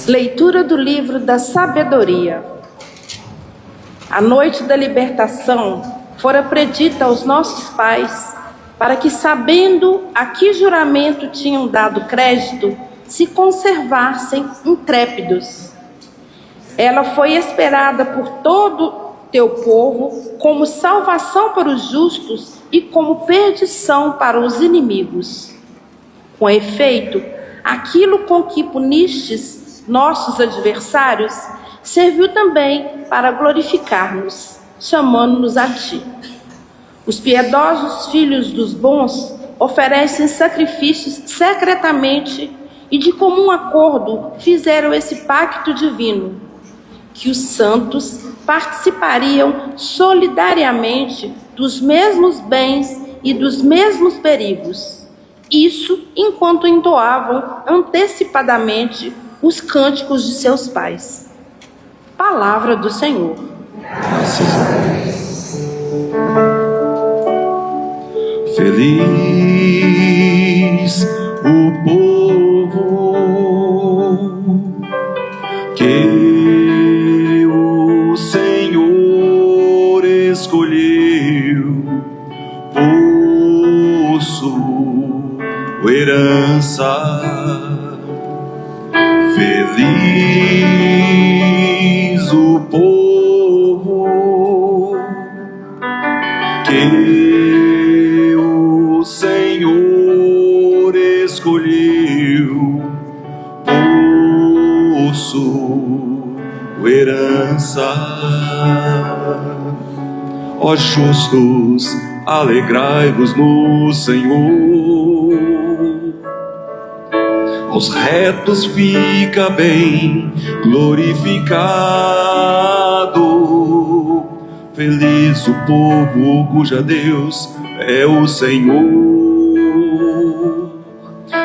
Leitura do livro da sabedoria. A noite da libertação fora predita aos nossos pais, para que, sabendo a que juramento tinham dado crédito, se conservassem intrépidos. Ela foi esperada por todo teu povo como salvação para os justos e como perdição para os inimigos. Com efeito, aquilo com que punistes nossos adversários serviu também para glorificar-nos, chamando-nos a ti. Os piedosos filhos dos bons oferecem sacrifícios secretamente e de comum acordo fizeram esse pacto divino, que os santos participariam solidariamente dos mesmos bens e dos mesmos perigos. Isso enquanto entoavam antecipadamente os cânticos de seus pais. Palavra do Senhor. Feliz o povo que o Senhor escolheu por sua herança. Feliz o povo que o Senhor escolheu por sua herança. Ó justos, alegrai-vos no Senhor. Aos retos fica bem glorificado. Feliz o povo cuja Deus é o Senhor,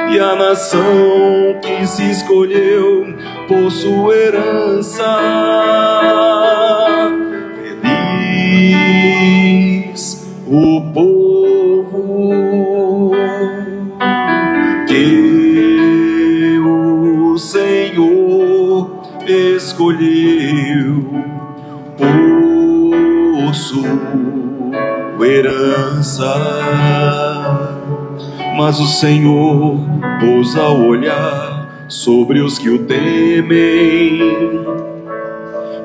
e a nação que se escolheu por sua herança. Feliz o povo que o Senhor escolheu por sua herança. Mas o Senhor pousa o olhar sobre os que o temem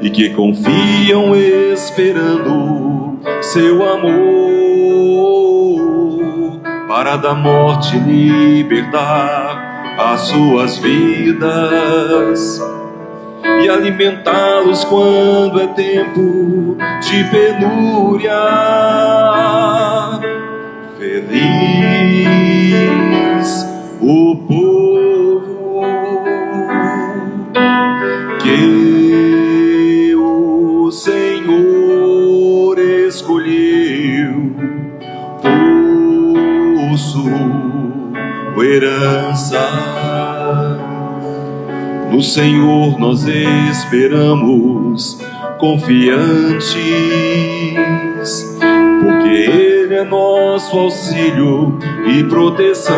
e que confiam esperando seu amor, para da morte libertar as suas vidas e alimentá-los quando é tempo de penúria. Feliz o povo que o Senhor escolheu por sua herança. No Senhor nós esperamos confiantes, porque Ele é nosso auxílio e proteção.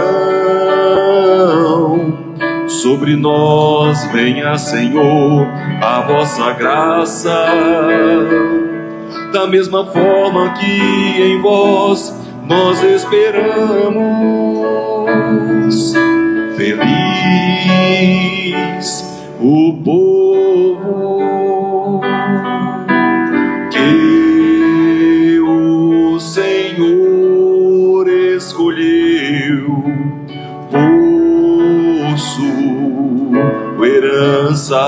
Sobre nós venha, Senhor, a vossa graça, da mesma forma que em vós nós esperamos. Feliz o povo que o Senhor escolheu por sua herança.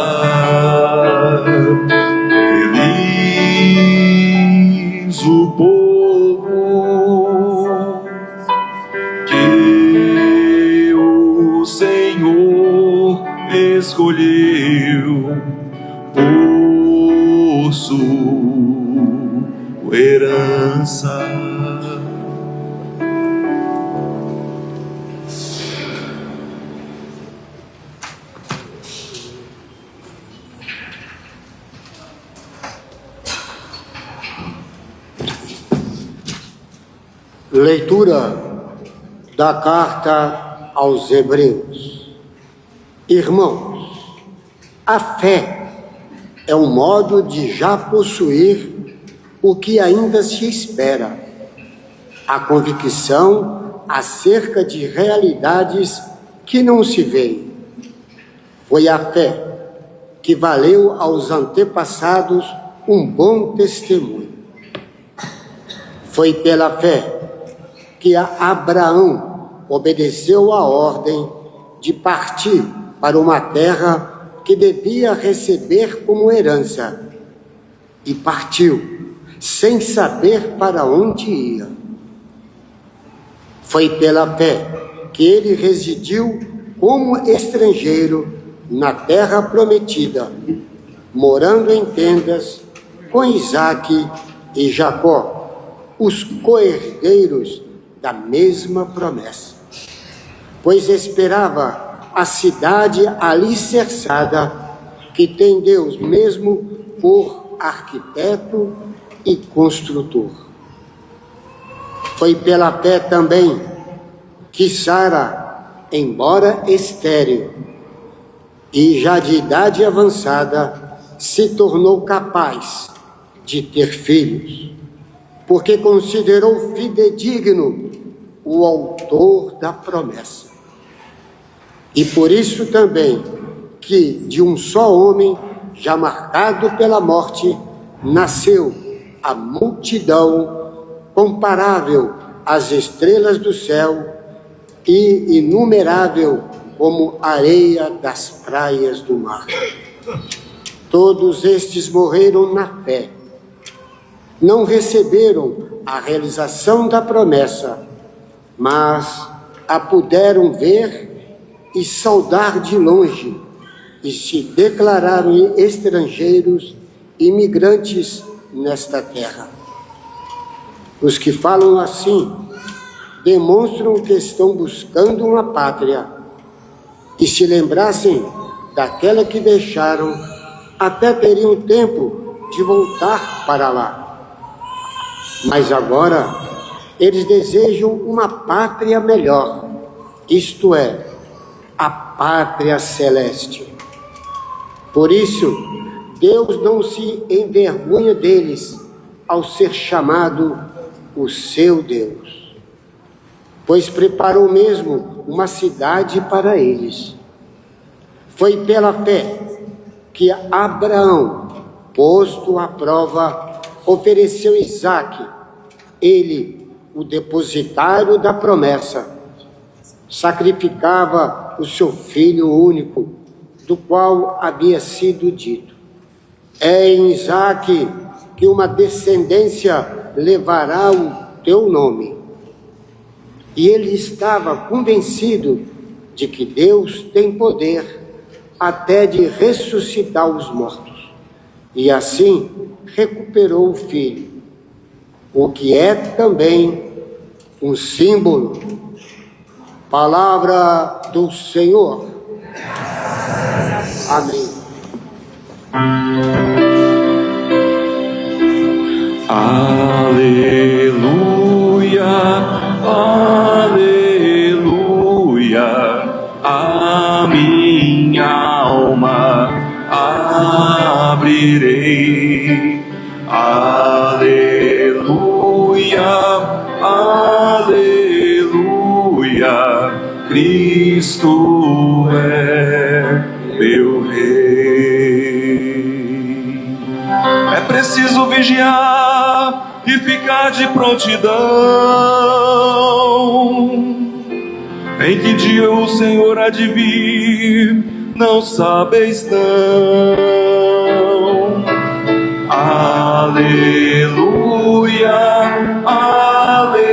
Feliz o povo que o Senhor escolheu por sua herança. Leitura da carta aos Hebreus. Irmãos, A fé é um modo de já possuir o que ainda se espera, a convicção acerca de realidades que não se veem. Foi a fé que valeu aos antepassados um bom testemunho. Foi pela fé que Abraão obedeceu a ordem de partir para uma terra que devia receber como herança, e partiu sem saber para onde ia. Foi pela fé que ele residiu como estrangeiro na terra prometida, morando em tendas com Isaque e Jacó, os co-herdeiros da mesma promessa, pois esperava a cidade alicerçada que tem Deus mesmo por arquiteto e construtor. Foi pela fé também que Sara, embora estéril e já de idade avançada, se tornou capaz de ter filhos, porque considerou fidedigno o autor da promessa. E por isso também que de um só homem, já marcado pela morte, nasceu a multidão comparável às estrelas do céu e inumerável como areia das praias do mar. Todos estes morreram na fé. Não receberam a realização da promessa, mas a puderam ver e saudar de longe, e se declararam estrangeiros, imigrantes nesta terra. Os que falam assim demonstram que estão buscando uma pátria, e se lembrassem daquela que deixaram, até teriam tempo de voltar para lá. Mas agora eles desejam uma pátria melhor, isto é, a pátria celeste. Por isso, Deus não se envergonha deles ao ser chamado o seu Deus, pois preparou mesmo uma cidade para eles. Foi pela fé que Abraão, posto à prova, ofereceu Isaque, ele, o depositário da promessa, sacrificava o seu filho único, do qual havia sido dito: é em Isaque que uma descendência levará o teu nome. E ele estava convencido de que Deus tem poder até de ressuscitar os mortos. E assim recuperou o filho, o que é também um símbolo. Palavra do Senhor. Amém. Aleluia, aleluia, a minha alma abrirei. Aleluia, aleluia, Cristo é meu Rei. É preciso vigiar e ficar de prontidão. Em que dia o Senhor há de vir, não sabeis não. Aleluia, aleluia,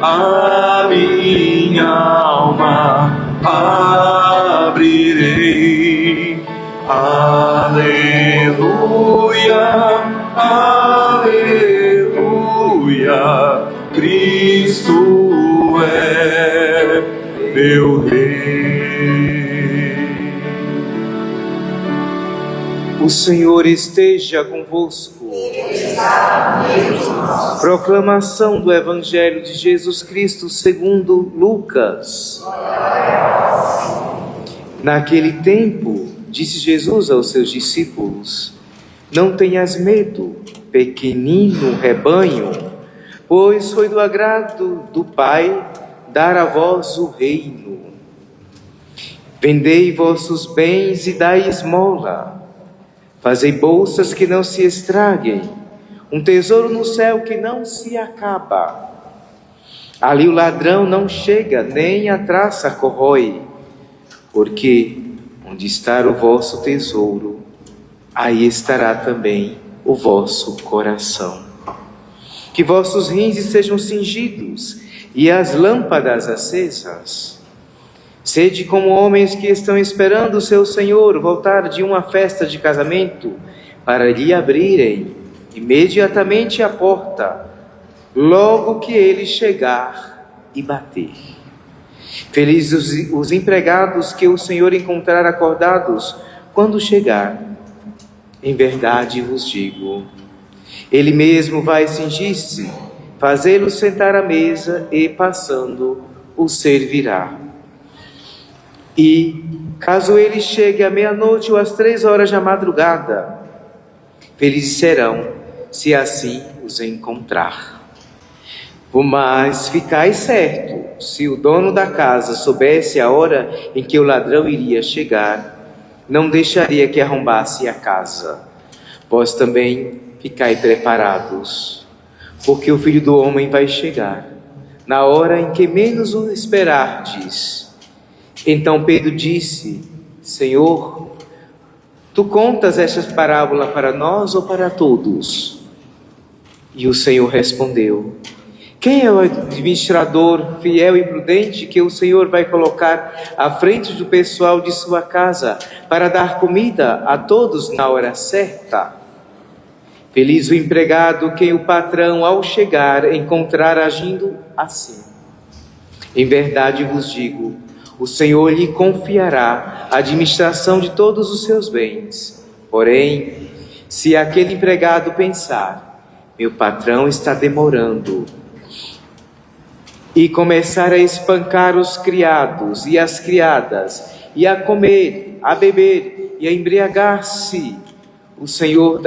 a minha alma abrirei. Aleluia, aleluia, Cristo é meu Rei. O Senhor esteja convosco. Proclamação do Evangelho de Jesus Cristo segundo Lucas. Naquele tempo, disse Jesus aos seus discípulos: não tenhas medo, pequenino rebanho, pois foi do agrado do Pai dar a vós o reino. Vendei vossos bens e dai esmola. Fazei bolsas que não se estraguem, um tesouro no céu que não se acaba. Ali o ladrão não chega, nem a traça corrói, porque onde está o vosso tesouro, aí estará também o vosso coração. Que vossos rins sejam cingidos e as lâmpadas acesas. Sede como homens que estão esperando o seu Senhor voltar de uma festa de casamento, para lhe abrirem imediatamente a porta, logo que ele chegar e bater. Felizes os empregados que o Senhor encontrar acordados quando chegar. Em verdade vos digo, ele mesmo vai cingir-se, fazê-los sentar à mesa e, passando, os servirá. E, caso ele chegue à meia-noite ou às 3 horas da madrugada, felizes serão, se assim os encontrar. Mas ficai certo, se o dono da casa soubesse a hora em que o ladrão iria chegar, não deixaria que arrombasse a casa. Vós também ficai preparados, porque o Filho do Homem vai chegar, na hora em que menos o esperardes. Então Pedro disse: Senhor, tu contas estas parábolas para nós ou para todos? E o Senhor respondeu: quem é o administrador fiel e prudente que o Senhor vai colocar à frente do pessoal de sua casa para dar comida a todos na hora certa? Feliz o empregado que o patrão, ao chegar, encontrar agindo assim. Em verdade vos digo, o Senhor lhe confiará a administração de todos os seus bens. Porém, se aquele empregado pensar: meu patrão está demorando, e começar a espancar os criados e as criadas, e a comer, a beber e a embriagar-se, o Senhor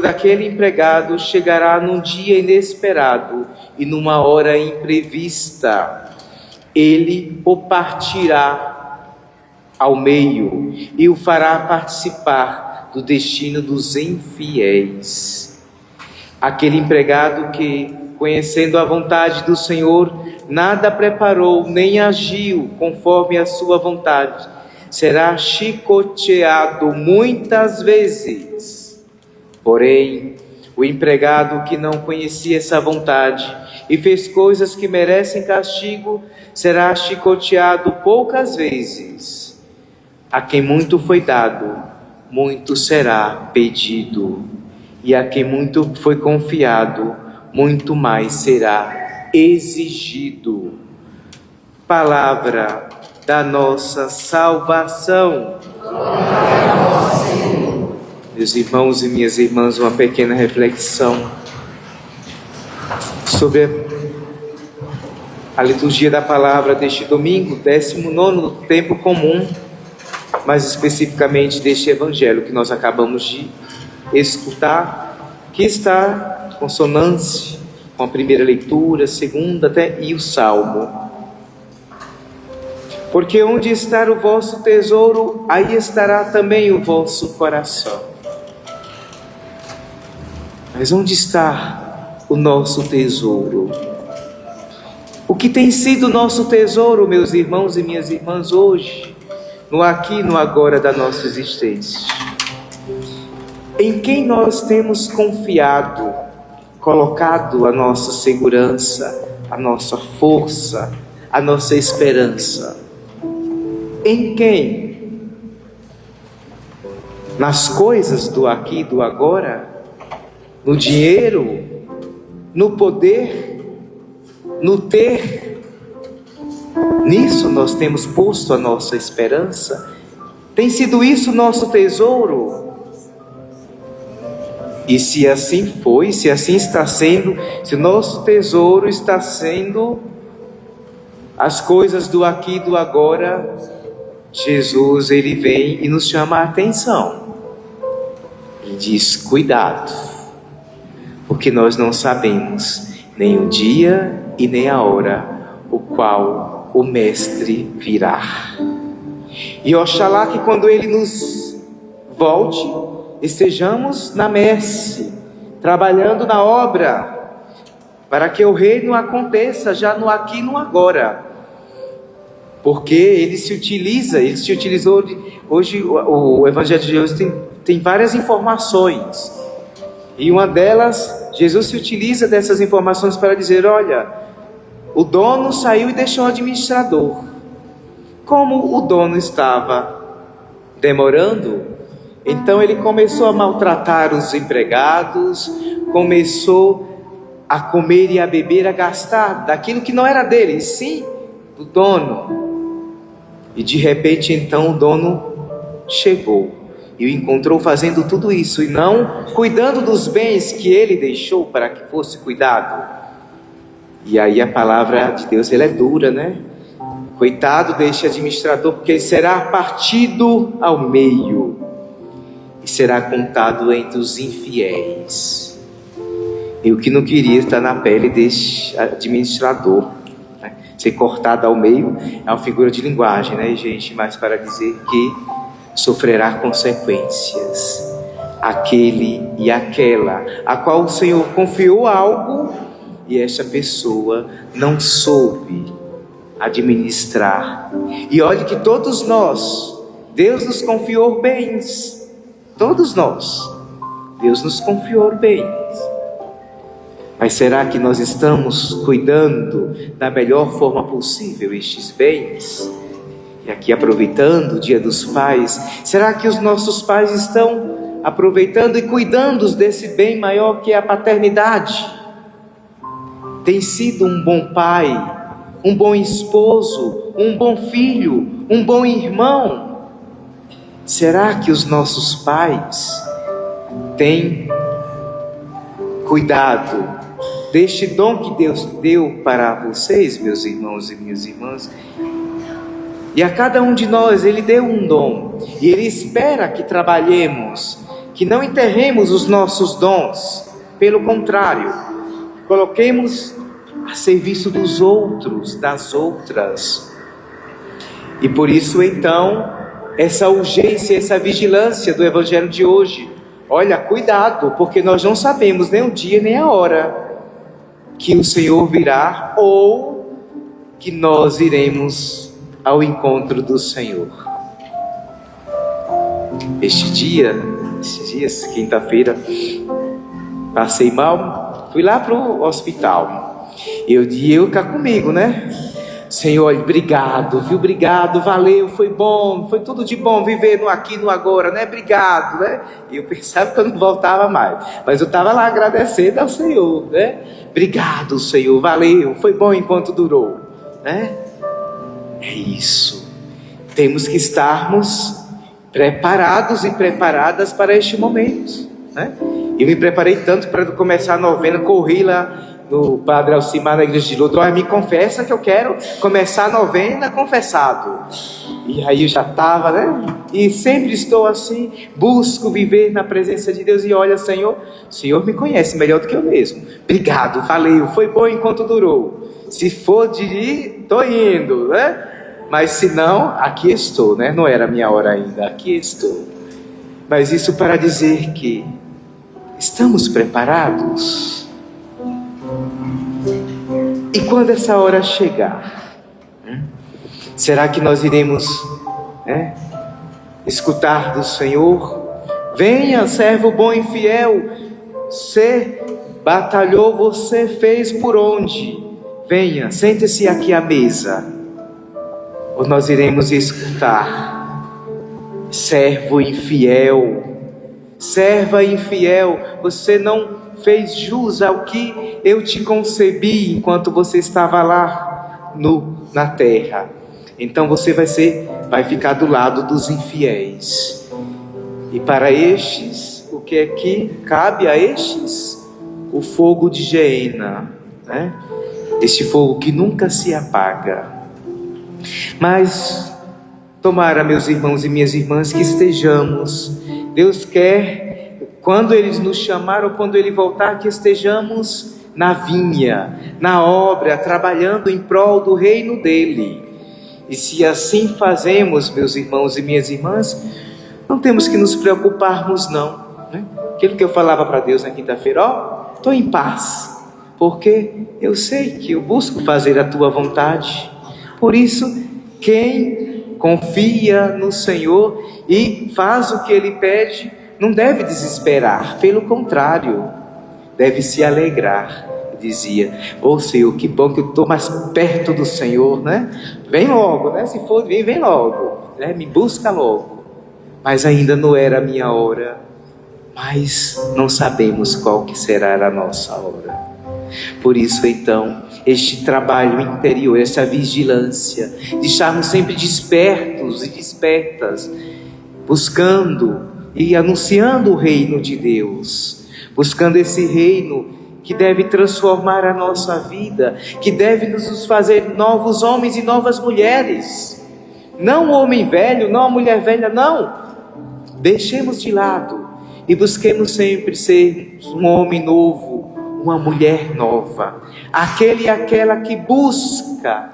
daquele empregado chegará num dia inesperado e numa hora imprevista. Ele o partirá ao meio e o fará participar do destino dos infiéis. Aquele empregado que, conhecendo a vontade do Senhor, nada preparou nem agiu conforme a sua vontade, será chicoteado muitas vezes. Porém, o empregado que não conhecia essa vontade e fez coisas que merecem castigo, será chicoteado poucas vezes. A quem muito foi dado, muito será pedido, e a quem muito foi confiado, muito mais será exigido. Palavra da nossa salvação. Glória a vós, Senhor. Meus irmãos e minhas irmãs, uma pequena reflexão sobre a liturgia da palavra deste domingo, 19º tempo comum, mais especificamente deste evangelho que nós acabamos de escutar, que está em consonância com a primeira leitura, a segunda até e o Salmo. Porque onde está o vosso tesouro, aí estará também o vosso coração. Mas onde está o nosso tesouro? O que tem sido o nosso tesouro, meus irmãos e minhas irmãs, hoje, no aqui e no agora da nossa existência? Em quem nós temos confiado, colocado a nossa segurança, a nossa força, a nossa esperança? Em quem? Nas coisas do aqui e do agora? No dinheiro? No poder? No ter? Nisso nós temos posto a nossa esperança? Tem sido isso o nosso tesouro? E se assim foi, se assim está sendo, se o nosso tesouro está sendo as coisas do aqui e do agora, Jesus, ele vem e nos chama a atenção. E diz: cuidado, porque nós não sabemos nem o dia e nem a hora o qual o Mestre virá. E oxalá que quando ele nos volte, estejamos na messe, trabalhando na obra, para que o reino aconteça já no aqui e no agora. Porque ele se utilizou, hoje o Evangelho de hoje tem várias informações. E uma delas, Jesus se utiliza dessas informações para dizer: olha, o dono saiu e deixou o administrador. Como o dono estava demorando, então ele começou a maltratar os empregados, começou a comer e a beber, a gastar daquilo que não era dele, sim do dono. E de repente então o dono chegou e o encontrou fazendo tudo isso e não cuidando dos bens que ele deixou para que fosse cuidado. E aí a palavra de Deus, ela é dura, né? Coitado deste administrador, porque ele será partido ao meio e será contado entre os infiéis. Eu que não queria estar na pele deste administrador, né? Ser cortado ao meio é uma figura de linguagem, né, gente? Mas para dizer que sofrerá consequências aquele e aquela a qual o Senhor confiou algo e esta pessoa não soube administrar. E olhe que todos nós, Deus nos confiou bens. Todos nós, Deus nos confiou bens. Mas será que nós estamos cuidando da melhor forma possível estes bens? E aqui aproveitando o Dia dos Pais, será que os nossos pais estão aproveitando e cuidando desse bem maior que é a paternidade? Tem sido um bom pai, um bom esposo, um bom filho, um bom irmão? Será que os nossos pais têm cuidado deste dom que Deus deu para vocês, meus irmãos e minhas irmãs? E a cada um de nós Ele deu um dom, e Ele espera que trabalhemos, que não enterremos os nossos dons. Pelo contrário, coloquemos a serviço dos outros, das outras. E por isso então, essa urgência, essa vigilância do Evangelho de hoje. Olha, cuidado, porque nós não sabemos nem o dia nem a hora que o Senhor virá, ou que nós iremos ao encontro do Senhor. Esses dias, quinta-feira, passei mal, fui lá para o hospital. Eu cá comigo, né? Senhor, obrigado, viu? Obrigado, valeu, foi bom, foi tudo de bom viver no aqui, no agora, né? Obrigado, né? E eu pensava que eu não voltava mais, mas eu estava lá agradecendo ao Senhor, né? Obrigado, Senhor, valeu, foi bom enquanto durou, né? É isso. Temos que estarmos preparados e preparadas para este momento, né? Eu me preparei tanto para começar a novena, corri lá no Padre Alcimar na igreja de Lourdes: me confessa que eu quero começar a novena confessado. E aí eu já estava, né? E sempre estou assim, busco viver na presença de Deus. E olha, Senhor, o Senhor me conhece melhor do que eu mesmo. Obrigado, valeu, foi bom enquanto durou. Se for de ir, estou indo, né? Mas se não, aqui estou, né? Não era a minha hora ainda, aqui estou. Mas isso para dizer que estamos preparados. E quando essa hora chegar, será que nós iremos escutar do Senhor: venha, servo bom e fiel, você batalhou, você fez por onde? Venha, sente-se aqui à mesa. Ou nós iremos escutar: servo infiel, serva infiel, você não fez jus ao que eu te concebi enquanto você estava lá na terra. Então você vai ficar do lado dos infiéis. E para estes, o que é que cabe a estes? O fogo de Geena, né? Este fogo que nunca se apaga. Mas Tomara, meus irmãos e minhas irmãs, que estejamos. Deus quer, quando Ele nos chamar ou quando Ele voltar, que estejamos na vinha, na obra, trabalhando em prol do reino dEle. E se assim fazemos, meus irmãos e minhas irmãs, não temos que nos preocuparmos não, né? Aquilo que eu falava para Deus na quinta-feira, estou em paz, porque eu sei que eu busco fazer a Tua vontade. Por isso, quem confia no Senhor e faz o que Ele pede, não deve desesperar, pelo contrário, deve se alegrar. Dizia, Senhor, que bom que eu estou mais perto do Senhor, né? Vem logo, né? Se for vir, vem logo, né? Me busca logo. Mas ainda não era a minha hora, mas não sabemos qual que será a nossa hora. Por isso, então, este trabalho interior, essa vigilância, de estarmos sempre despertos e despertas, buscando e anunciando o reino de Deus, buscando esse reino que deve transformar a nossa vida, que deve nos fazer novos homens e novas mulheres. Não o homem velho, não a mulher velha, não. Deixemos de lado e busquemos sempre ser um homem novo, uma mulher nova. Aquele e aquela que busca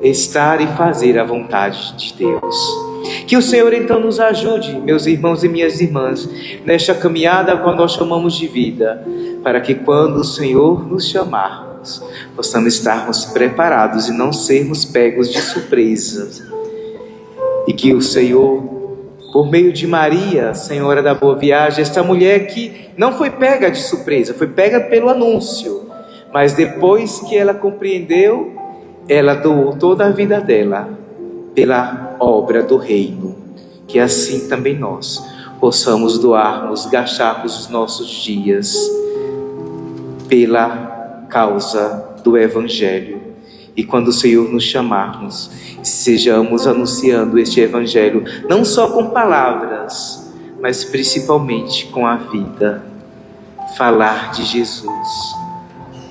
estar e fazer a vontade de Deus. Que o Senhor então nos ajude, meus irmãos e minhas irmãs, nesta caminhada que nós chamamos de vida, para que quando o Senhor nos chamarmos, possamos estarmos preparados e não sermos pegos de surpresa. E que o Senhor, por meio de Maria, Senhora da Boa Viagem, esta mulher que não foi pega de surpresa, foi pega pelo anúncio, mas depois que ela compreendeu, ela doou toda a vida dela pela obra do reino. Que assim também nós possamos doarmos, gastarmos os nossos dias pela causa do Evangelho. E quando o Senhor nos chamarmos, sejamos anunciando este Evangelho, não só com palavras, mas principalmente com a vida. Falar de Jesus,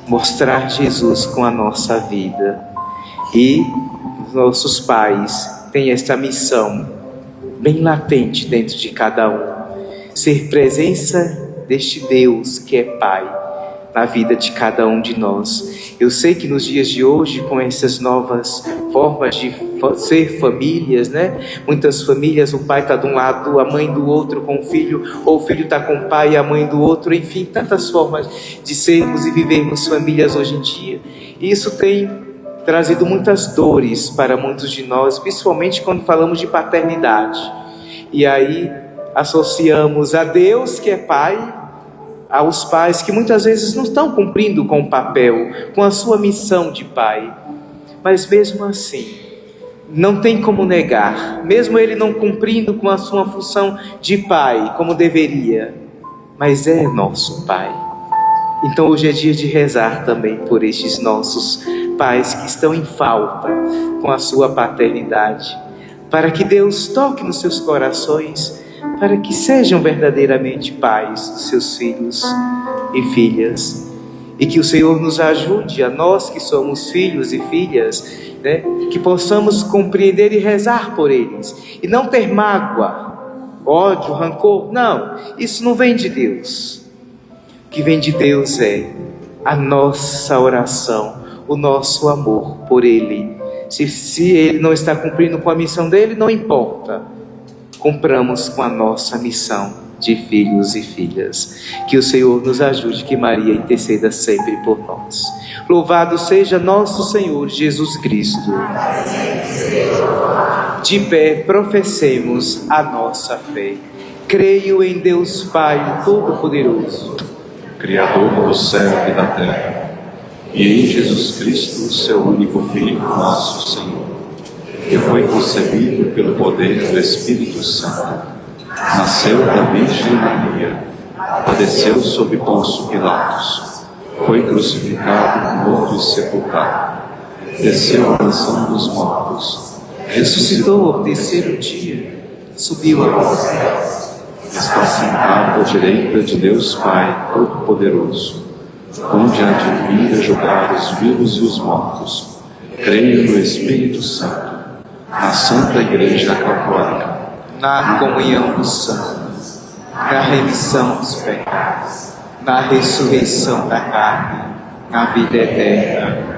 mostrar Jesus com a nossa vida. E nossos pais têm esta missão bem latente dentro de cada um, ser presença deste Deus que é Pai na vida de cada um de nós. Eu sei que nos dias de hoje, com essas novas formas de ser famílias, né? Muitas famílias, o pai está de um lado, a mãe do outro com o filho, ou o filho está com o pai e a mãe do outro, enfim, tantas formas de sermos e vivermos famílias hoje em dia. E isso tem trazido muitas dores para muitos de nós, principalmente quando falamos de paternidade. E aí associamos a Deus, que é Pai, aos pais que muitas vezes não estão cumprindo com o papel, com a sua missão de pai. Mas mesmo assim, não tem como negar, mesmo ele não cumprindo com a sua função de pai, como deveria, mas é nosso Pai. Então hoje é dia de rezar também por estes nossos pais que estão em falta com a sua paternidade, para que Deus toque nos seus corações, para que sejam verdadeiramente pais dos seus filhos e filhas, e que o Senhor nos ajude, a nós que somos filhos e filhas, né, que possamos compreender e rezar por eles, e não ter mágoa, ódio, rancor. Não, isso não vem de Deus. O que vem de Deus é a nossa oração, o nosso amor por Ele. Se Ele não está cumprindo com a missão dele, não importa, cumpramos com a nossa missão de filhos e filhas. Que o Senhor nos ajude, que Maria interceda sempre por nós. Louvado seja nosso Senhor Jesus Cristo. De pé, professemos a nossa fé. Creio em Deus Pai Todo-Poderoso, Criador do céu e da terra, e em Jesus Cristo, seu único Filho, nosso Senhor, que foi concebido pelo poder do Espírito Santo, nasceu da Virgem Maria, padeceu sob Pôncio Pilatos, foi crucificado, morto e sepultado, desceu à mansão dos mortos, ressuscitou ao terceiro dia, subiu aos céus, está sentado à direita de Deus Pai Todo-Poderoso, onde há de vir a julgar os vivos e os mortos. Creio no Espírito Santo, na Santa Igreja Católica, na comunhão dos santos, na remissão dos pecados, na ressurreição da carne, na vida eterna.